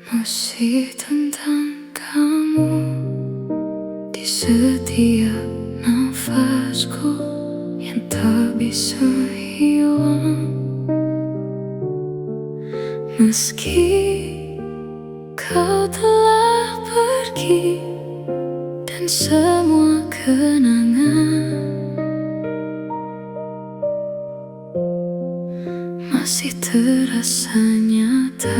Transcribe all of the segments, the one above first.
Masih tentang kamu di setiap nafasku yang tak bisa hilang. Meski kau telah pergi dan semua kenangan masih terasa nyata.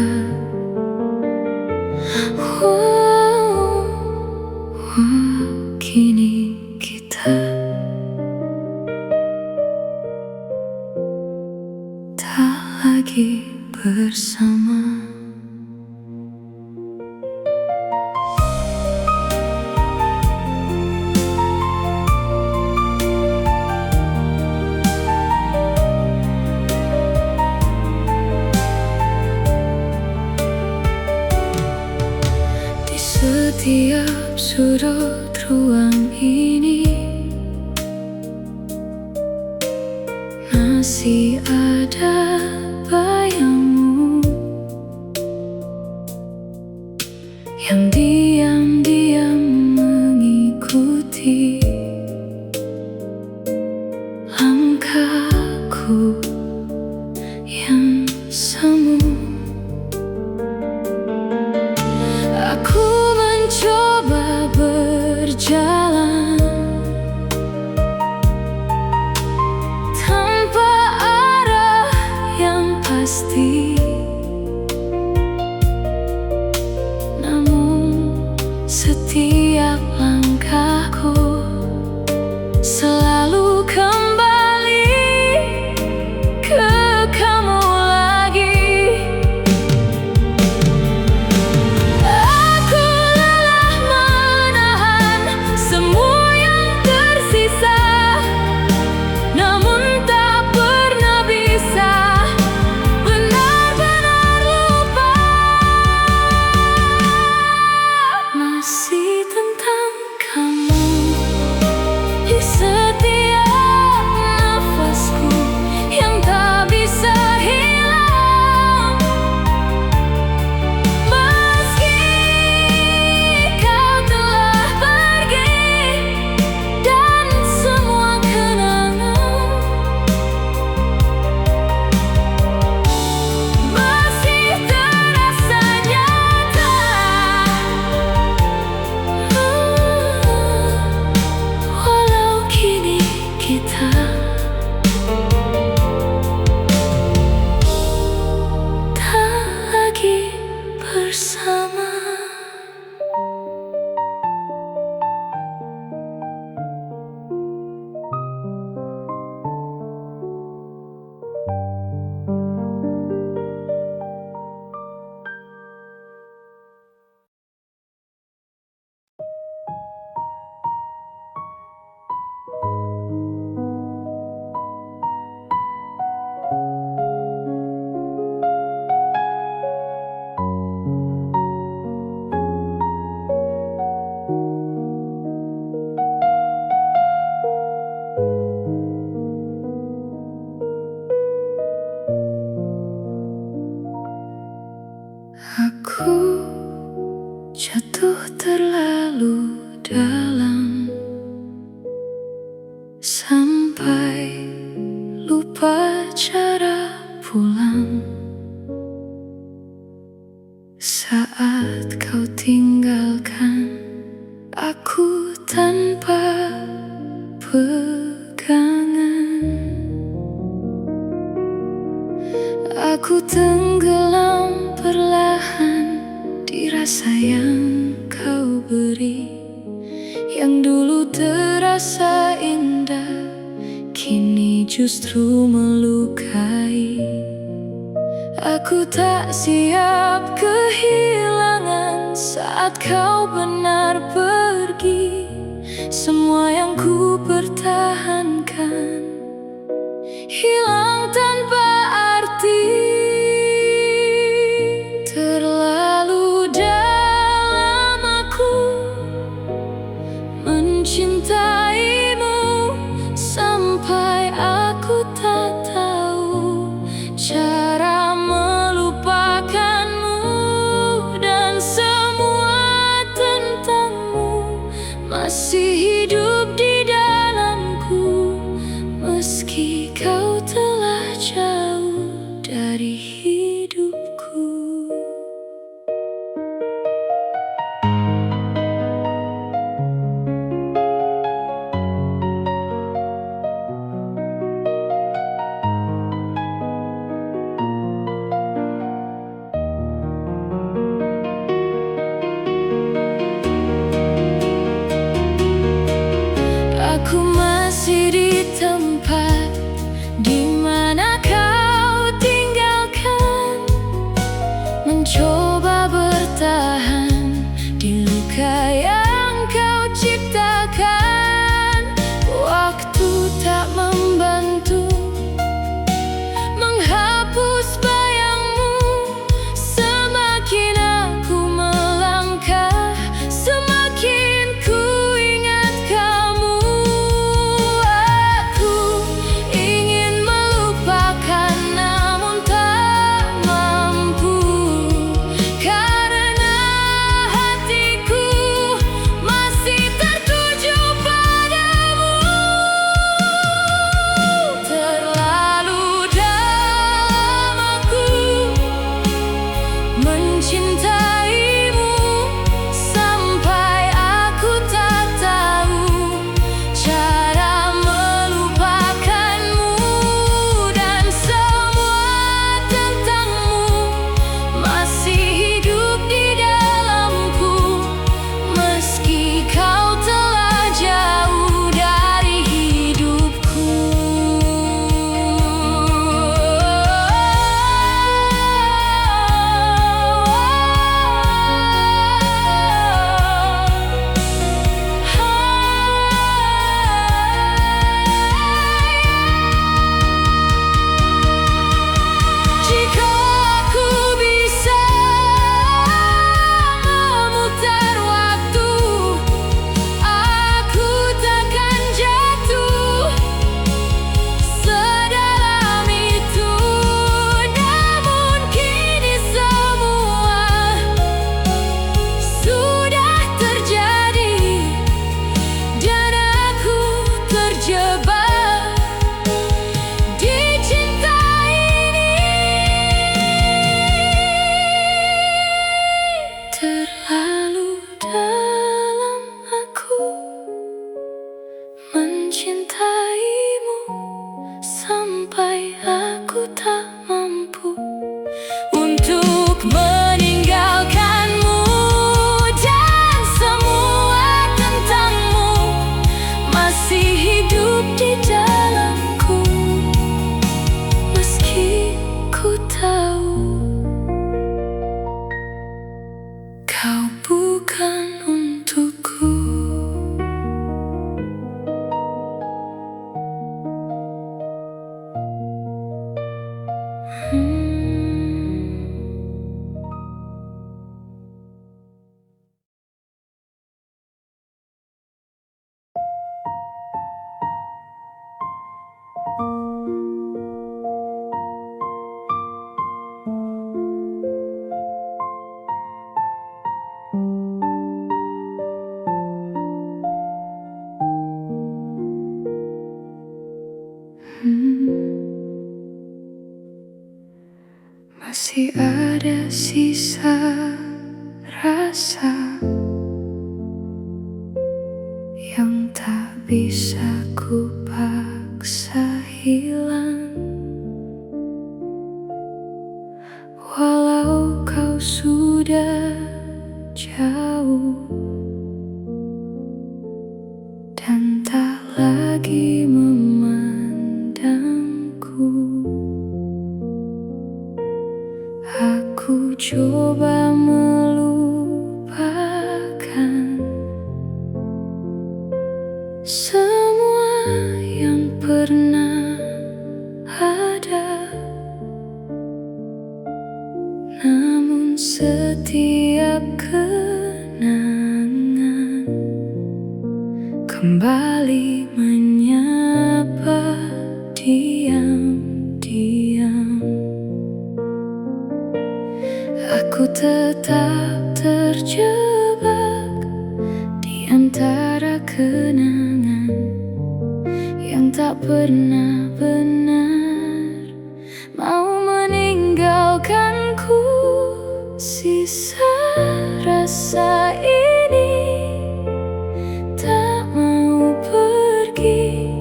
Kini kita tak lagi bersama. Di setiap sudut ruang ini masih ada bayangmu yang diam-diam mengikuti langkahku yang semu. Aku mencoba berjalan tanpa arah yang pasti, namun setiap langkahku selalu kembali ke kamu lagi. Aku lelah menahan semua yang tersisa, namun tak pernah bisa benar-benar lupa. Masih tentang kamu di setiap nafasku yang tak bisa hilang. Meski kau telah pergi dan semua kenangan masih terasa nyata. Walau kini kita tak lagi bersama. Aku jatuh terlalu dalam sampai lupa cara pulang. Saat kau tinggalkan aku tanpa pegangan, aku tenggelam perlahan di rasa yang kau beri. Yang dulu terasa indah kini justru melukai. Aku tak siap kehilangan saat kau benar pergi. Semua yang ku pertahankan hilang tanpa arti. Terlalu dalam aku mencintaimu sampai aku tak tahu cara melupakanmu dan mencoba bertahan di luka yang kau ciptakan. Waktu tak membantu menghapus bayangmu. Semakin aku melangkah, semakin ku ingat kamu. Aku ingin melupakan namun tak mampu, karena hatiku masih tertuju padamu. Terlalu dalam aku mencintaimu, sampai aku tak tahu cara melupakanmu. Dan semua tentangmu masih hidup di dalamku, meski kau telah jauh dari hidupku. Jika aku bisa memutar waktu, aku takkan jatuh sedalam itu. Namun kini semua sudah terjadi, dan aku terjebak di cinta ini. Terlalu dalam aku mencintaimu, sampai aku tak mampu untuk meninggalkanmu. Dan semua tentangmu masih hidup di dalamku, meski ku tahu kau bukan untukku. Masih ada sisa rasa yang tak bisa ku paksa hilang. Walau kau sudah jauh dan tak lagi memandangku, aku coba melupakan semua yang pernah ada. Namun setiap kenangan kembali menyapa diam-diam. Aku tetap terjebak di antara kenangan yang tak pernah benar mau meninggalkanku. Sisa rasa ini tak mau pergi,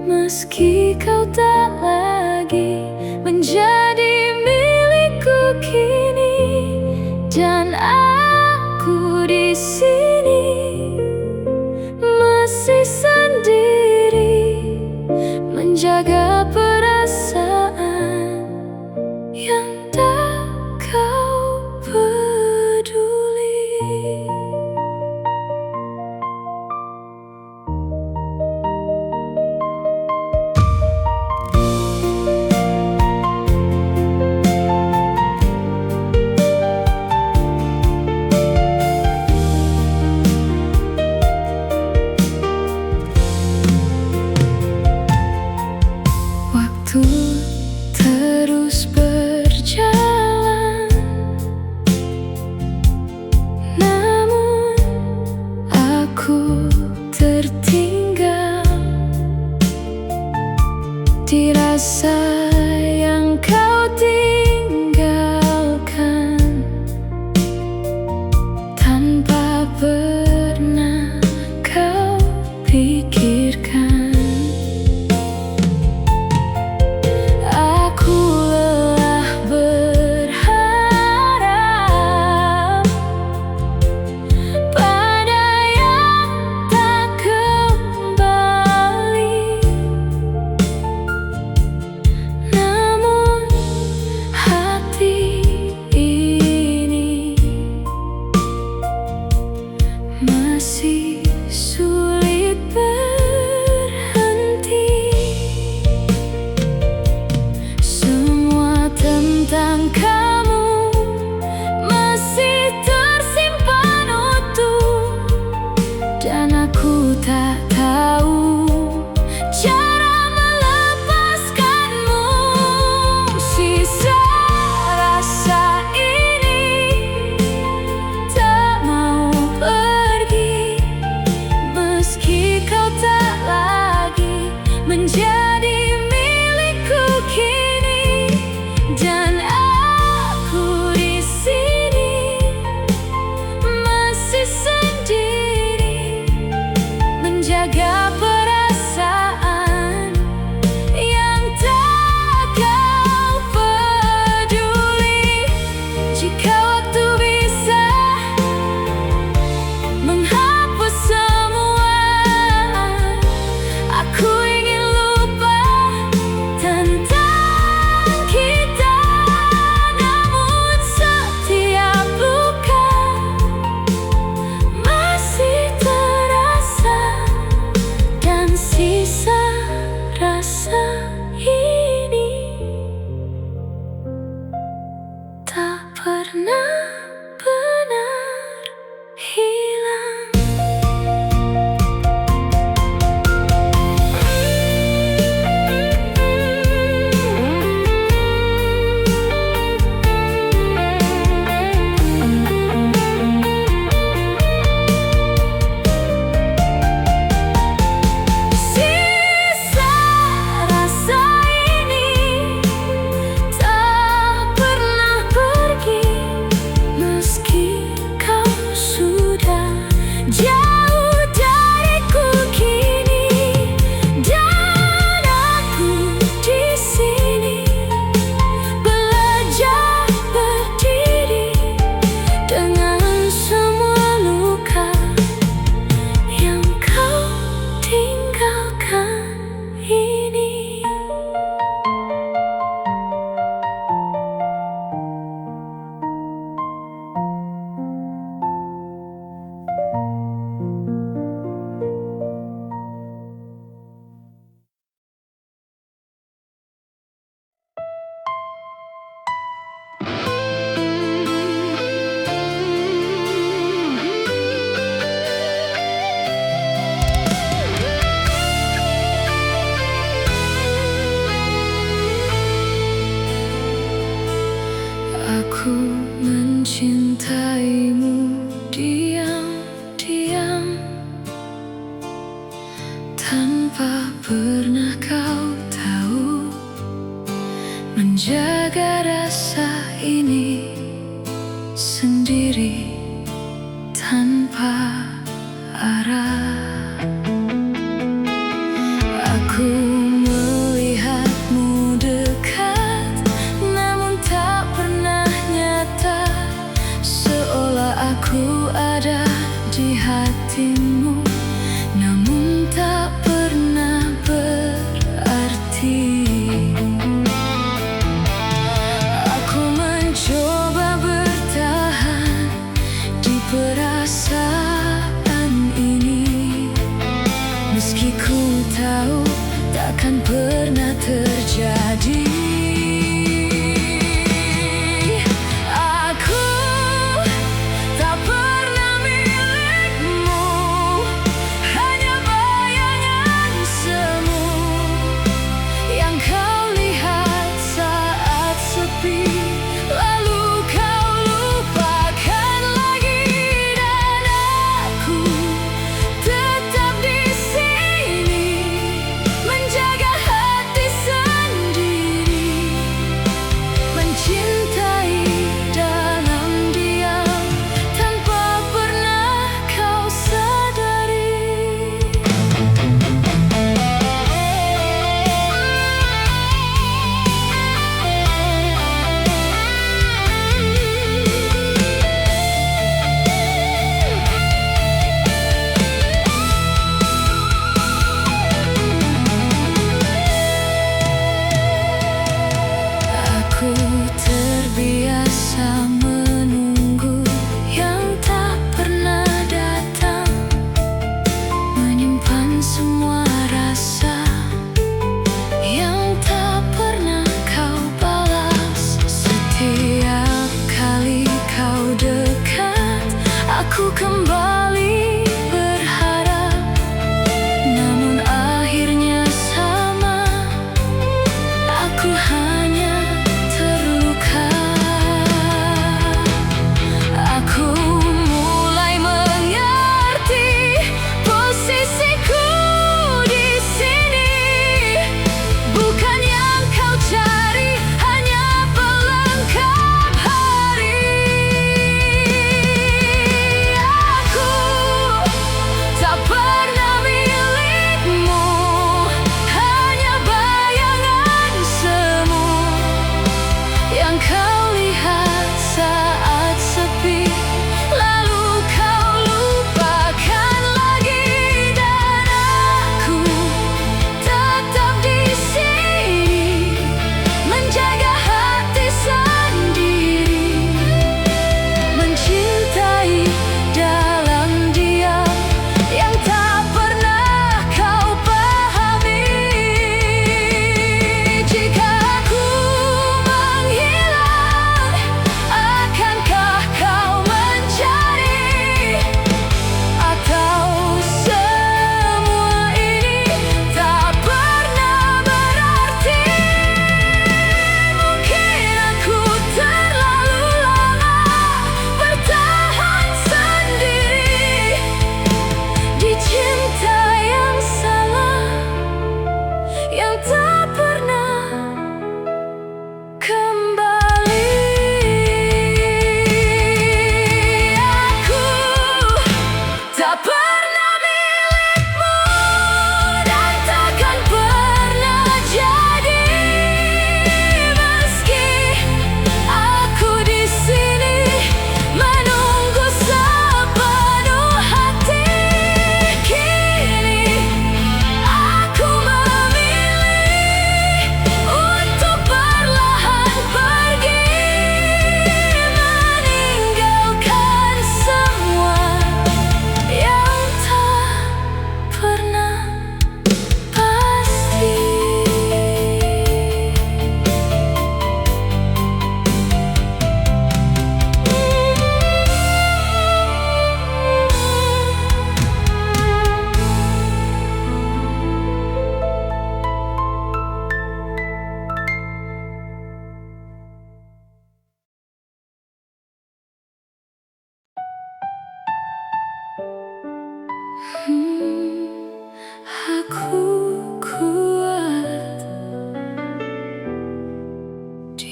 meski kau tak lagi menjadi milikku kini. Dan aku di sini masih sendiri, menjaga perasaan yang tak kau benar-benar hilang. Aku mencintaimu diam-diam, tanpa pernah kau tahu. Menjaga rasa ini sendiri tanpa arah. Aku melihatmu dekat, namun tak pernah nyata, seolah aku ada di hatimu, namun tak pernah berarti. Aku mencoba bertahan di perasaan ini, meski ku tahu takkan pernah terjadi. Aku tak pernah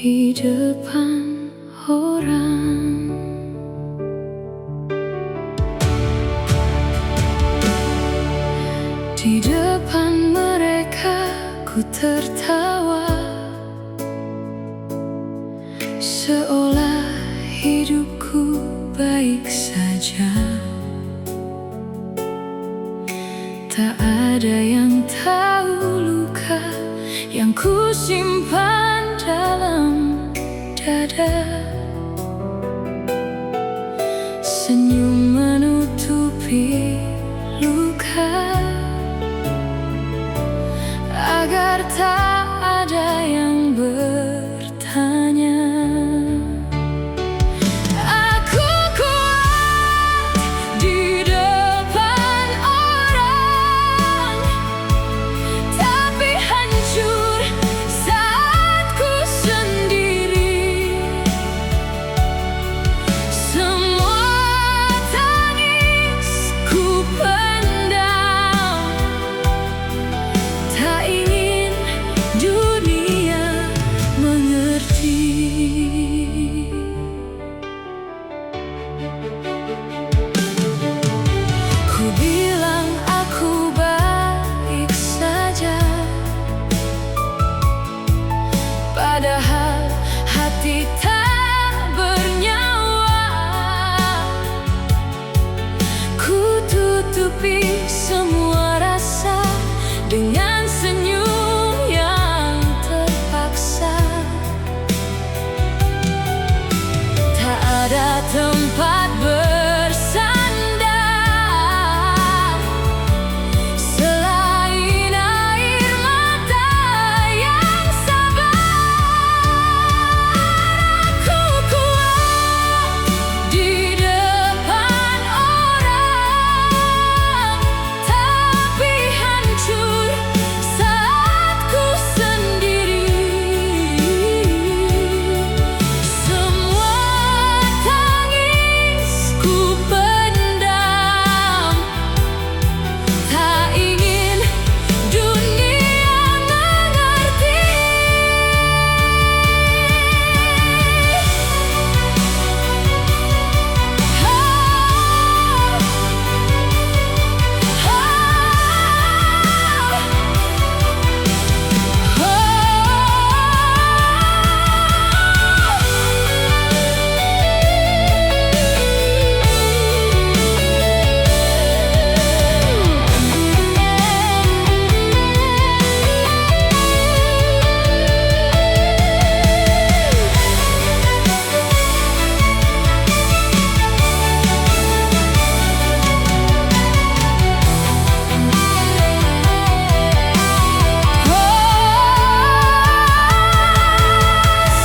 di depan orang. Di depan mereka ku tertawa, seolah hidupku baik saja. Tak ada yang tahu luka yang ku simpan dalam dada. Senyum menutupi luka, agar tak ada yang bertanya. Aku kuat di depan orang, tapi hancur saat ku sendiri. Semua tangis ku pendam, tak ingin dunia mengerti. Ku bilang aku baik saja, padahal hati tak bernyawa. Ku tutupi semua rasa dengan senyum yang terpaksa. Tak ada tempat bersandar selain air mata yang sabar. Aku kuat di depan orang, tapi hancur saat ku sendiri. Semua tangis ku pendam, tak ingin dunia mengerti.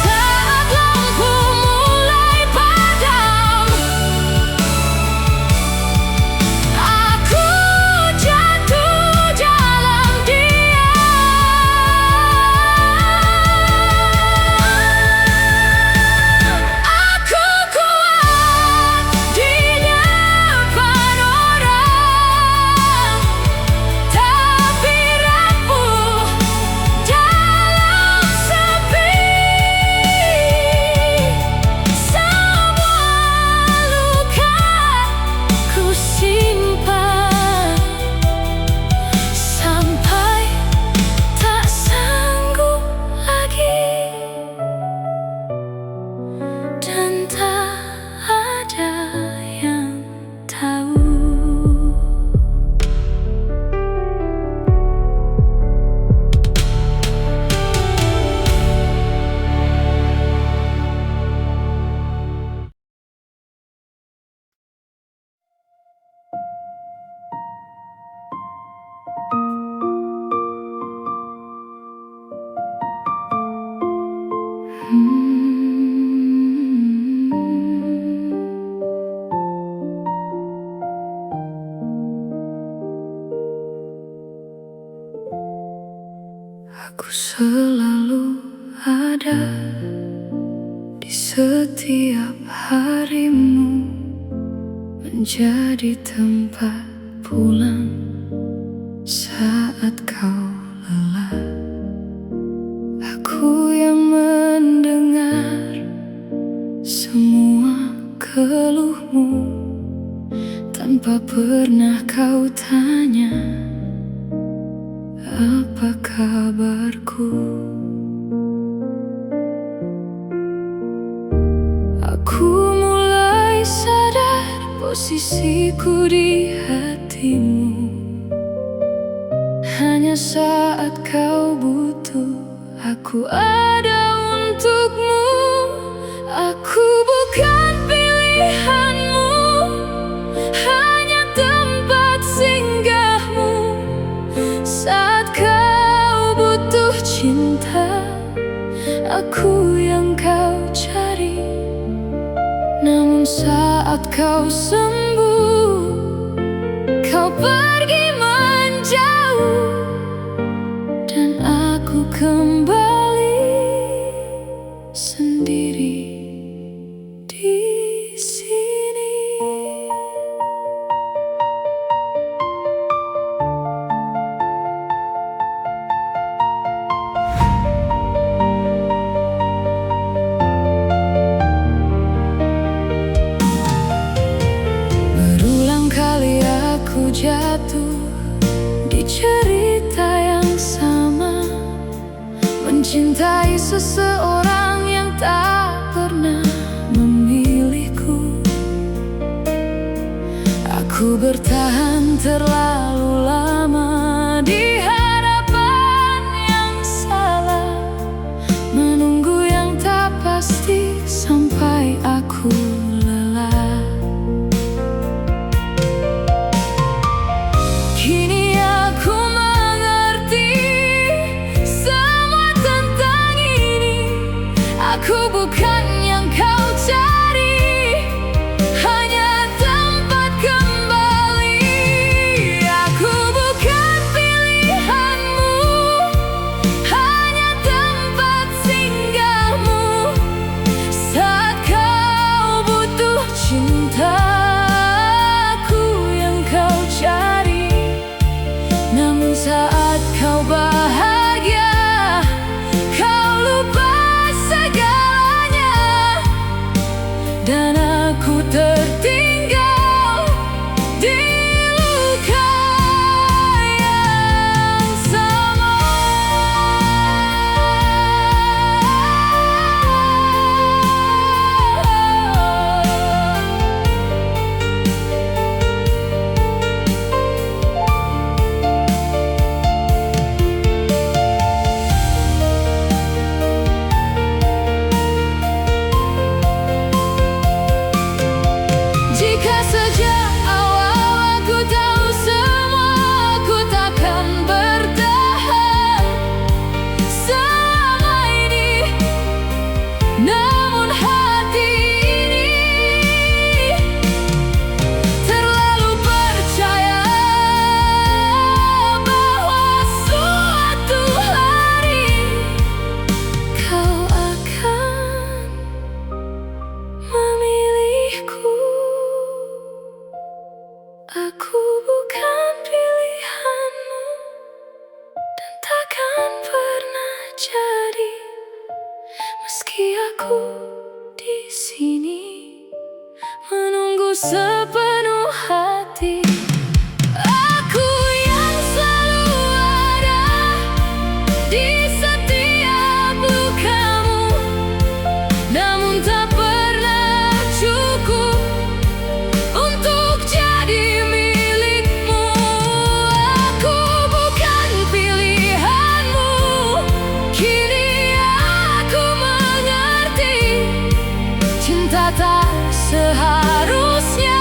Saat lampu mulai padam, aku jatuh dalam diam. Aku kuat di depan orang, tapi rapuh dalam sepi. Semua luka ku simpan sampai tak sanggup lagi, dan tak ada yang tahu. Aku selalu ada di setiap harimu, menjadi tempat pulang saat kau lelah. Aku yang mendengar keluhmu, tanpa pernah kau tanya apa kabarku. Aku mulai sadar posisiku di hatimu. Hanya saat kau butuh, aku ada untukmu. Aku bukan pilihanmu, hanya tempat singgahmu. Saat kau butuh cinta, aku yang kau cari. Namun saat kau sembuh, kau pergi menjauh, dan aku kembali sendiri di sini. Berulang kali aku jatuh di cerita yang sama, mencintai seseorang yang tak pernah memilihku. Aku bertahan terlalu lama di harapan yang salah, menunggu yang tak pasti sampai aku lelah. Kini aku mengerti semua tentang ini. Aku bukan yang kau cari, hanya tempat kembali. Aku bukan pilihanmu, hanya tempat singgahmu. Saat kau butuh cinta, aku yang kau cari. Namun saat kau bahagia, kau lupa segalanya, dan aku tertinggal di luka yang sama. Jika sejak awal aku tahu semua, aku takkan bertahan selama ini. Namun hati ini terlalu percaya bahwa suatu hari kau akan memilihku. Aku bukan pilihanmu, dan takkan pernah jadi. Meski aku di sini menunggu sepenuh hati. Aku yang selalu ada di setiap lukamu, namun tak pernah cukup untuk jadi milikmu. Aku bukan pilihanmu, kini aku mengerti. Cinta tak seharusnya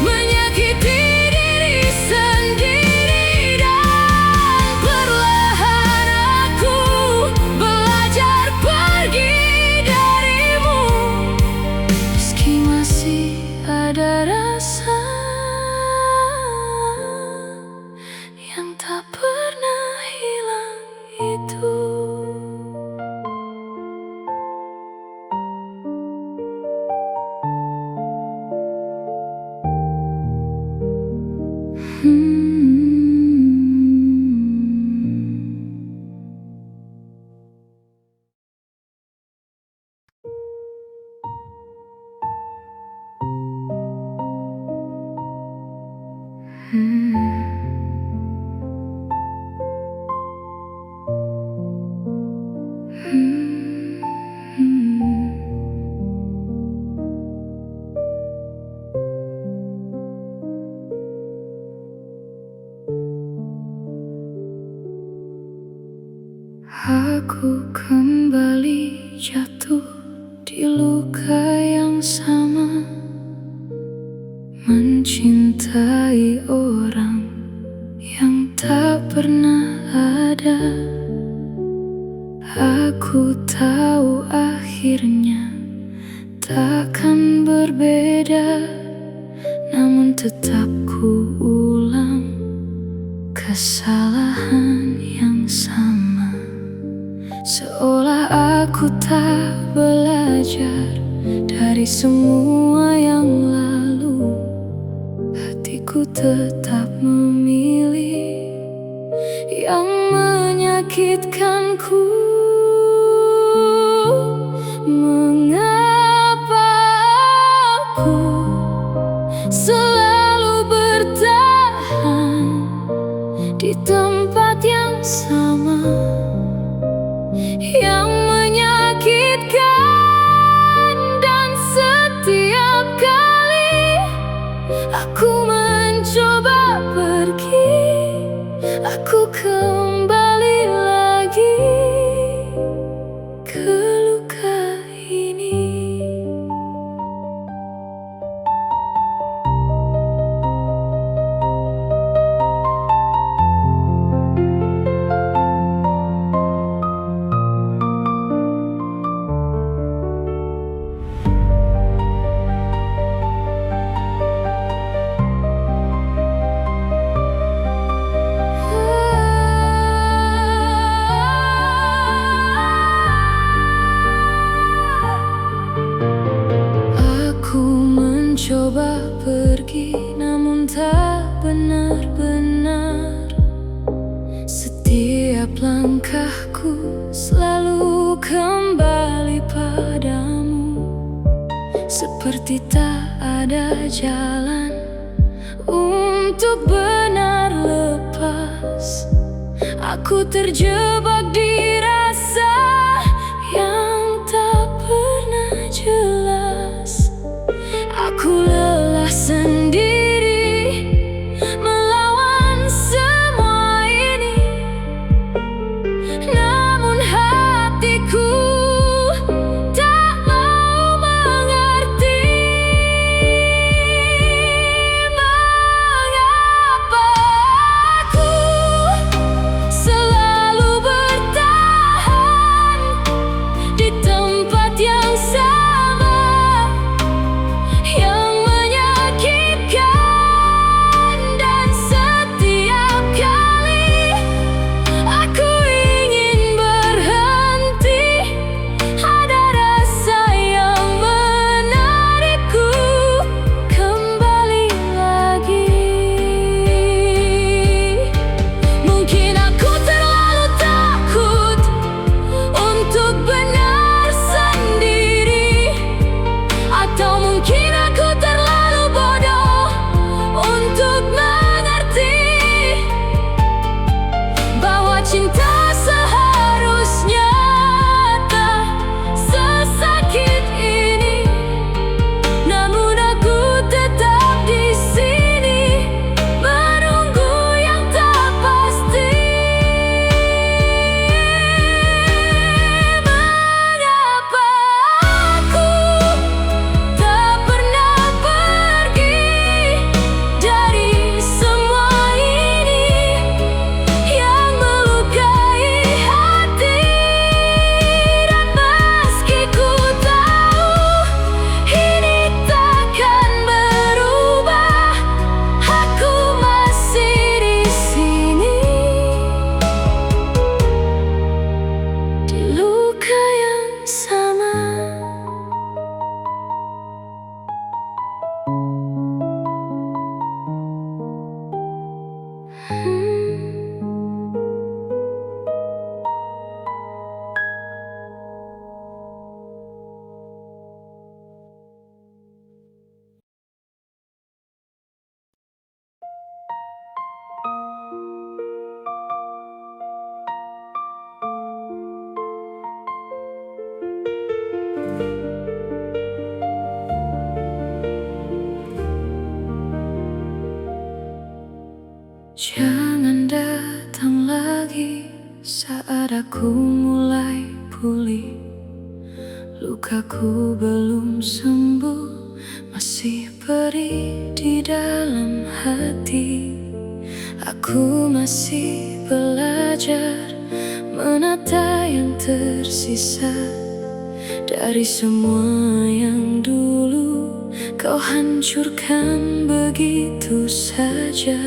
menyakiti diri sendiri. Dan perlahan aku belajar pergi darimu, meski masih ada rasa yang tak pernah hilang itu. Aku kembali jatuh di luka yang sama, mencintai orang yang tak pernah ada. Aku tahu akhirnya takkan berbeda, namun tetap ku ulang kesalahan yang sama. Seolah aku tak belajar dari semua yang lalu, hatiku tetap memilih yang menyakitkanku. Mengapa aku selalu bertahan di tempat yang sama, yang menyakitkan, dan setiap kali aku mencoba pergi, aku kembali lagi ke luka ini. Coba pergi, namun tak benar-benar. Setiap langkahku selalu kembali padamu, seperti tak ada jalan untuk benar lepas. Aku terjebak di rasa yang tak pernah jelas. Aku lelah sendiri melawan semua ini, namun hatiku tak mau mengerti. Mengapa aku selalu bertahan di tempat yang sama, yang menyakitkan, dan setiap kali aku ingin berhenti, ada rasa yang menarikku kembali lagi. Mungkin aku terlalu takut untuk benar sendiri, atau mungkin aku terlalu bodoh untuk mengerti bahwa cinta seharusnya tak sesakit ini. Namun aku tetap di sini menunggu yang tak pasti. Mengapa aku tak pernah pergi dari semua ini yang melukai hati? Dan meski ku tahu ini takkan berubah, aku masih di sini di luka yang sama. Jangan datang lagi saat aku mulai pulih. Lukaku belum sembuh, masih perih di dalam hati. Aku masih belajar menata yang tersisa dari semua yang dulu kau hancurkan begitu saja.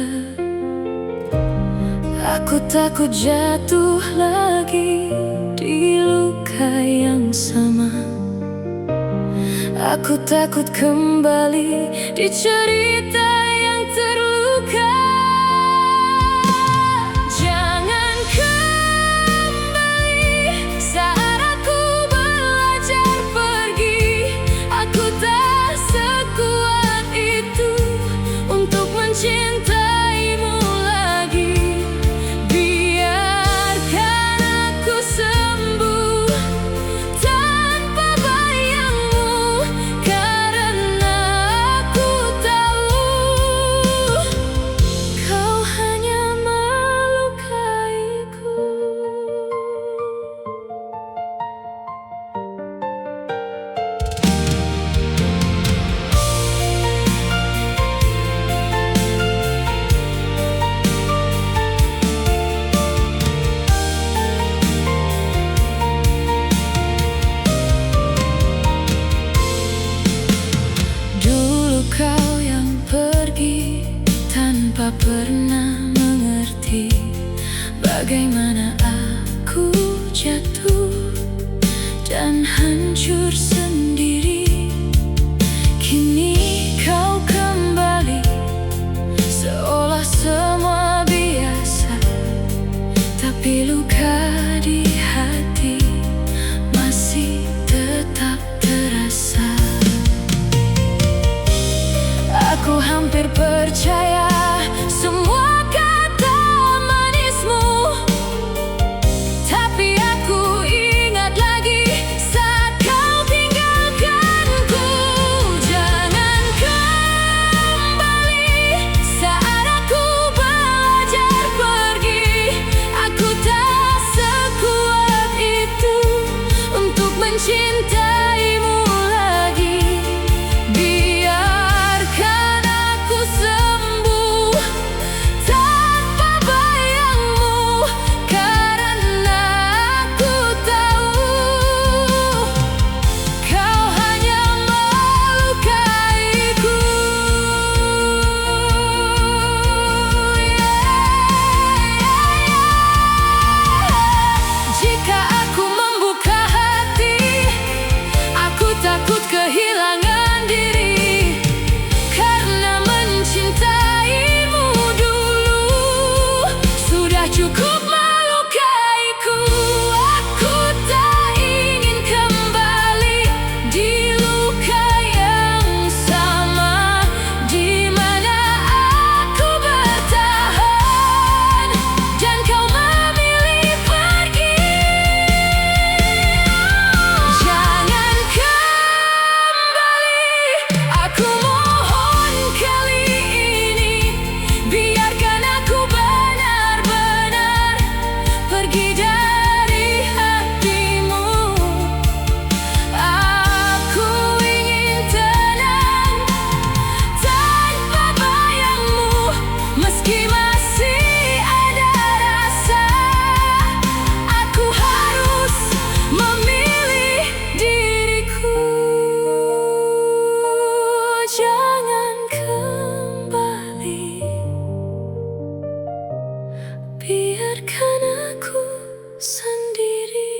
Aku takut jatuh lagi di luka yang sama. Aku takut kembali di cerita yang terluka. Jangan kembali saat aku belajar pergi. Aku tak sekuat itu untuk mencintaimu lagi. Biarkan aku sembuh tanpa bayangmu, karena aku tahu kau hanya melukaiku. Dulu kau yang pergi tanpa pernah mengerti bagaimana aku jatuh dan hancur sendiri. Kini kau kembali seolah semua biasa, tapi luka di hati masih tetap terasa. Aku hampir percaya semua kata manismu, tapi aku ingat lagi saat kau tinggalkanku. Jangan kembali saat aku belajar pergi. Aku tak sekuat itu untuk mencintaimu lagi. Biarkan aku sembuh tanpa bayangmu, karena aku tahu kau hanya melukaiku. Jika aku membuka hati, aku takut kehilangan diri, karena mencintaimu dulu sudah cukup melukaiku. Aku tak ingin kembali di luka yang sama, di mana aku bertahan dan kau memilih pergi. Jangan kembali, aku mohon kali ini. Biarkan aku benar-benar pergi dari hatimu. Aku ingin tenang tanpa bayangmu, meski masih ada rasa. Aku harus memilih diriku. Jangan kembali, biarkan aku sendiri.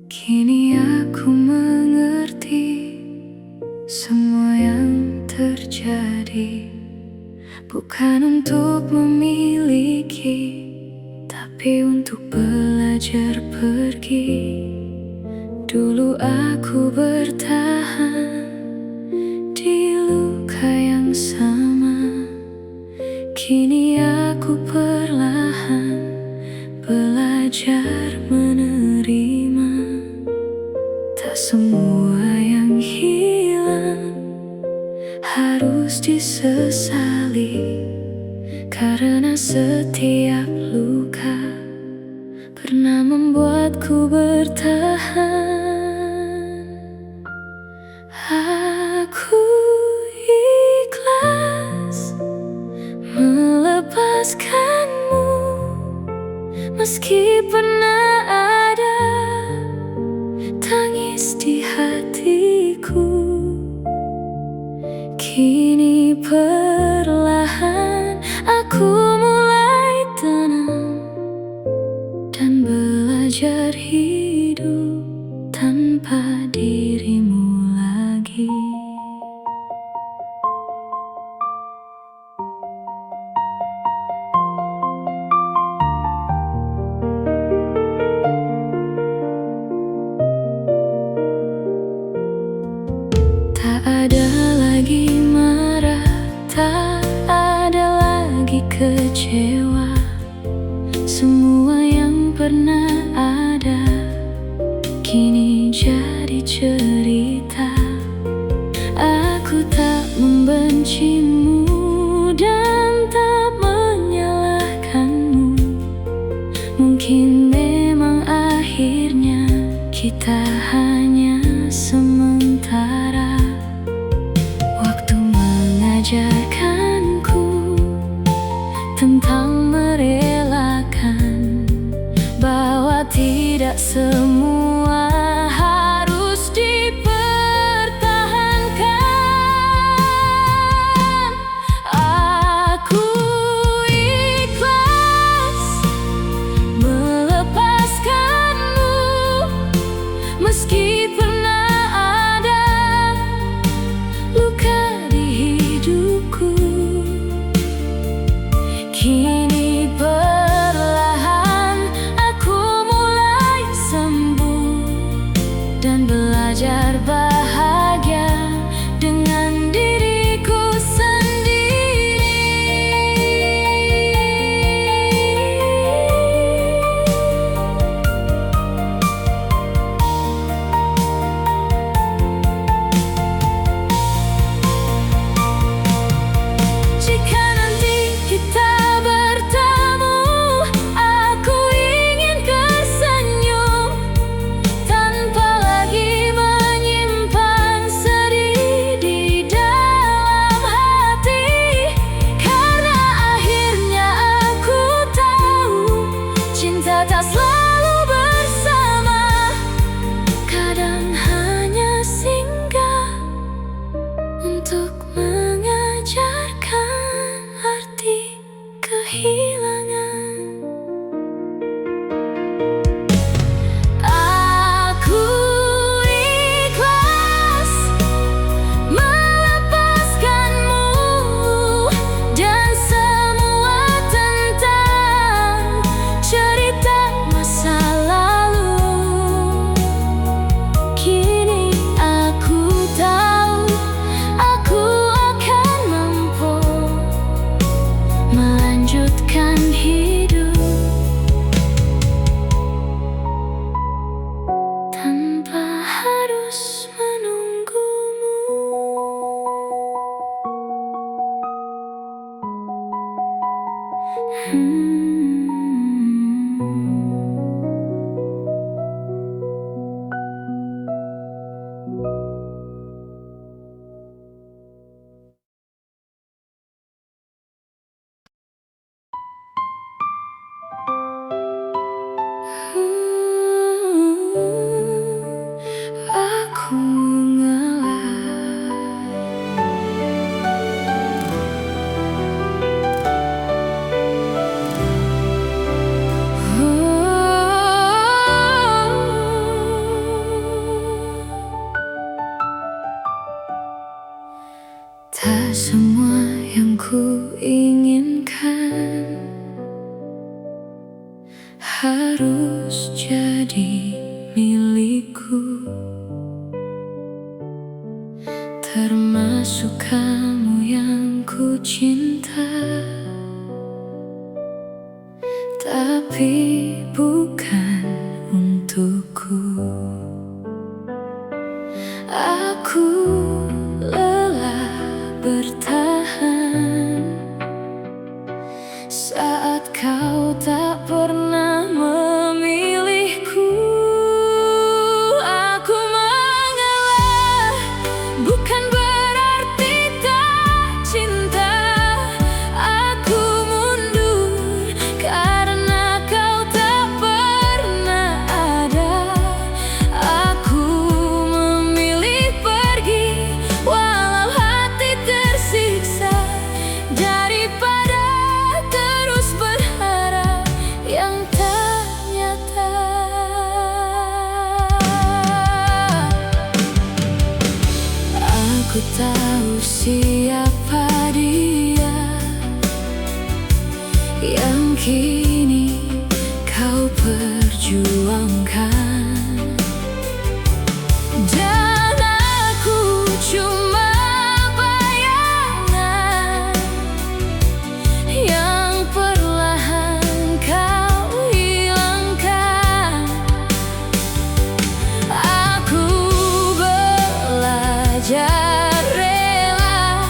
Kini aku mengerti semua yang terjadi bukan untuk memiliki, tapi Tapi untuk belajar pergi, dulu aku bertahan di luka yang sama. Kini aku perlahan belajar menerima. Tak semua yang hilang harus disesali, karena setiap luka pernah membuatku bertahan. Aku ikhlas melepaskanmu, meski pernah ada tangis di hatiku. Kini perlahan aku mulai tenang dan belajar hidup tanpa dirimu lagi. Tak ada lagi marah, tak ada lagi kecewa. Semua yang pernah ada kini jadi cerita. Aku tak membencimu dan tak menyalahkanmu. Mungkin memang akhirnya kita hanya sementara. Waktu mengajarkanku tentang merelakan, bahwa tidak semua harus dipertahankan. Aku ikhlas melepaskanmu, meski pernah ada luka di hidupku. Kini perlahan aku mulai sembuh dan belajar bahagia dengan diriku sendiri. Jika nanti kita bertemu, aku ingin tersenyum tanpa lagi menyimpan sedih di dalam hati. Karena akhirnya aku tahu cinta tak selalu bersama, kadang hanya singgah untuk mengajarkan arti kehilangan. Aku ikhlas melepaskanmu dan semua tentang cerita masa lalu. Kini aku tahu aku akan mampu melanjutkan hidup tanpa harus menunggumu. Aku mengalah. Tak semua yang ku inginkan termasuk kamu yang ku cinta, tapi bukan untukku. Aku lelah bertahan saat kau tak pernah memilihku. Aku mengalah, bukan berarti tak cinta. Aku mundur karena kau tak pernah ada. Aku memilih pergi walau hati tersiksa, daripada terus berharap yang tak nyata. Aku tahu siapa dia yang kini kau perjuangkan, dan aku cuma bayangan yang perlahan kau hilangkan. Aku belajar rela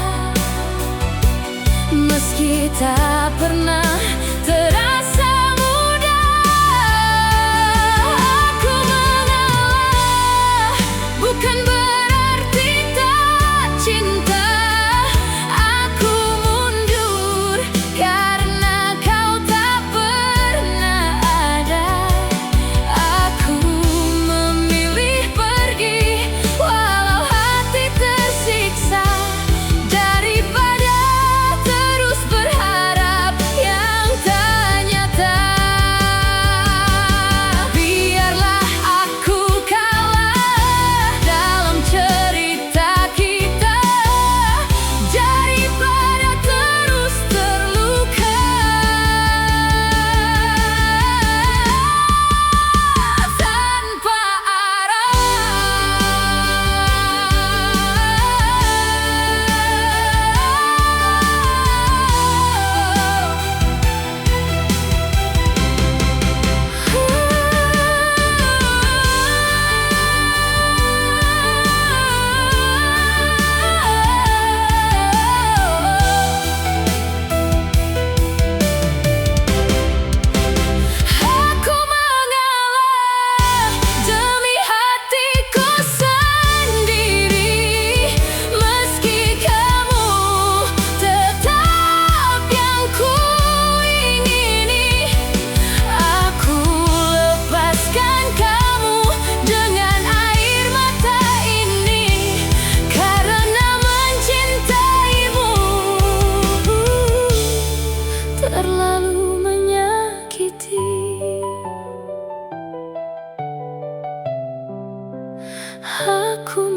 meski tak pernah terasa mudah. Aku mengalah, bukan berarti tak cinta. Aku mundur karena kau tak pernah ada. Aku memilih pergi walau hati tersiksa, daripada terus berharap yang tak nyata. Biarlah aku kalah dalam cerita kita, daripada terus terluka tanpa aku mengalah demi hatiku sendiri, meski kamu tetap yang ku ingini. Aku lepaskan kamu dengan air mata ini, karena mencintaimu terlalu menyakiti. Aku